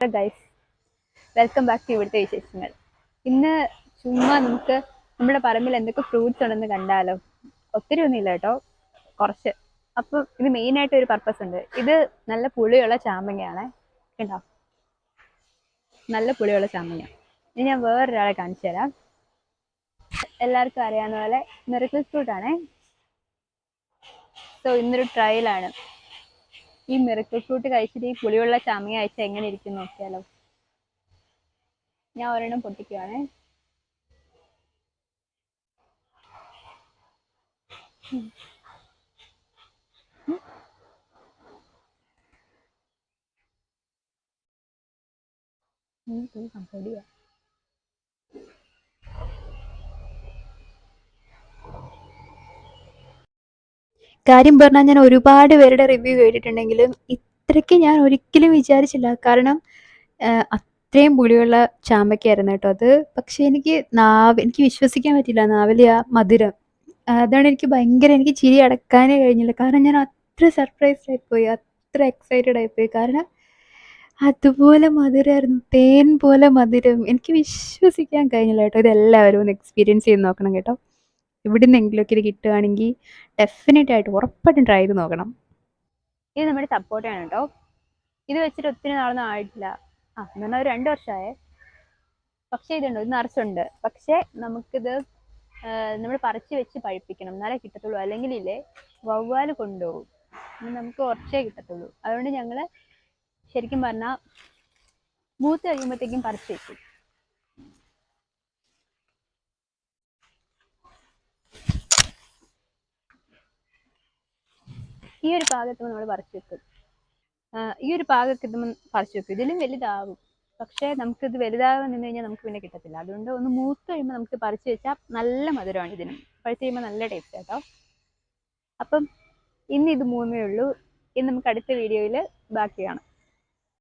Guys, welcome back to ഇവിടുത്തെ വിശേഷങ്ങൾ. ഇന്ന് ചുമ്മാ നമുക്ക് നമ്മുടെ പറമ്പിൽ എന്തൊക്കെ ഫ്രൂട്ട്സ് ഉണ്ടെന്ന് കണ്ടാലോ. ഒത്തിരി ഒന്നുമില്ല കേട്ടോ, കുറച്ച്. അപ്പം ഇത് മെയിനായിട്ട് ഒരു പർപ്പസ് ഉണ്ട്. ഇത് നല്ല പുളിയുള്ള ചാമ്പങ്ങയാണ് കേട്ടോ, നല്ല പുളിയുള്ള ചാമ്പങ്ങ. ഇനി ഞാൻ വേറൊരാളെ കാണിച്ചു തരാം. എല്ലാവർക്കും അറിയാവുന്ന പോലെ മിറക്കിൾ ഫ്രൂട്ട് ആണേ. സോ ഇന്നൊരു ട്രയലാണ്. ഈ മിറക്കിൾ ഫ്രൂട്ട് കഴിച്ചിട്ട് ഈ പുളിയുള്ള ചാമ്പങ്ങ കഴിച്ചാൽ എങ്ങനെ ഇരിക്കും നോക്കിയാലോ. ഞാൻ ഒരെണ്ണം പൊട്ടിക്കുവാണേ. പൊടിയാ. കാര്യം പറഞ്ഞാൽ ഞാൻ ഒരുപാട് പേരുടെ റിവ്യൂ കേട്ടിട്ടുണ്ടെങ്കിലും ഇത്രയ്ക്ക് ഞാൻ ഒരിക്കലും വിചാരിച്ചില്ല. കാരണം അത്രയും പുളിയുള്ള ചാമ്പയ്ക്കായിരുന്നു കേട്ടോ അത്. പക്ഷെ എനിക്ക് വിശ്വസിക്കാൻ പറ്റില്ല നാവിലെ ആ മധുരം. അതാണ് എനിക്ക് ചിരി അടക്കാനേ കഴിഞ്ഞില്ല. കാരണം ഞാൻ അത്ര സർപ്രൈസ്ഡ് ആയിപ്പോയി, അത്ര എക്സൈറ്റഡ് ആയിപ്പോയി. കാരണം അതുപോലെ മധുരമായിരുന്നു, തേൻ പോലെ മധുരം. എനിക്ക് വിശ്വസിക്കാൻ കഴിഞ്ഞില്ല കേട്ടോ. ഇതെല്ലാവരും ഒന്ന് എക്സ്പീരിയൻസ് ചെയ്ത് നോക്കണം കേട്ടോ. എവിടുന്നെങ്കിലുമൊക്കെ ഇത് കിട്ടുകയാണെങ്കിൽ ഡെഫിനറ്റ് ആയിട്ട് ഉറപ്പായിട്ടും ട്രൈ ചെയ്ത് നോക്കണം. ഇത് നമ്മുടെ സപ്പോർട്ടാണ് കേട്ടോ. ഇത് വെച്ചിട്ട് ഒത്തിരി നാളൊന്നും ആയിട്ടില്ല. എന്ന് പറഞ്ഞാൽ ഒരു 2 വർഷമായേ. പക്ഷേ ഇതുണ്ടോ, ഇത് നിറച്ചുണ്ട്. പക്ഷേ നമുക്കിത് നമ്മൾ പറിച്ച് വെച്ച് പഴുപ്പിക്കണം, എന്നാലേ കിട്ടത്തുള്ളൂ. അല്ലെങ്കിൽ ഇല്ലേ വവ്വാല് കൊണ്ടുപോകും. നമുക്ക് കുറച്ചേ കിട്ടത്തുള്ളൂ. അതുകൊണ്ട് ഞങ്ങൾ ശരിക്കും പറഞ്ഞാൽ മൂത്ത് കഴിയുമ്പോഴത്തേക്കും പറിച്ച് വെക്കും. ഈ ഒരു പാകത്തുമ്പോൾ നമ്മൾ പറിച്ച് വെക്കും. ഈ ഒരു പാകമൊക്കെ എത്തുമ്പോൾ പറിച്ച് വെക്കും. ഇതിലും വലുതാവും, പക്ഷേ നമുക്കിത് വലുതാകാൻ നിന്ന് കഴിഞ്ഞാൽ നമുക്ക് പിന്നെ കിട്ടത്തില്ല. അതുകൊണ്ട് ഒന്ന് മൂത്ത് കഴിയുമ്പോൾ നമുക്ക് പറിച്ച് വെച്ചാൽ നല്ല മധുരമാണ് ഇതിനും. പഴുത്ത് കഴിയുമ്പോൾ നല്ല ടേസ്റ്റ് കേട്ടോ. അപ്പം ഇന്ന് ഇത് 3 ഉള്ളൂ. ഇനി നമുക്ക് അടുത്ത വീഡിയോയിൽ ബാക്കി കാണാം.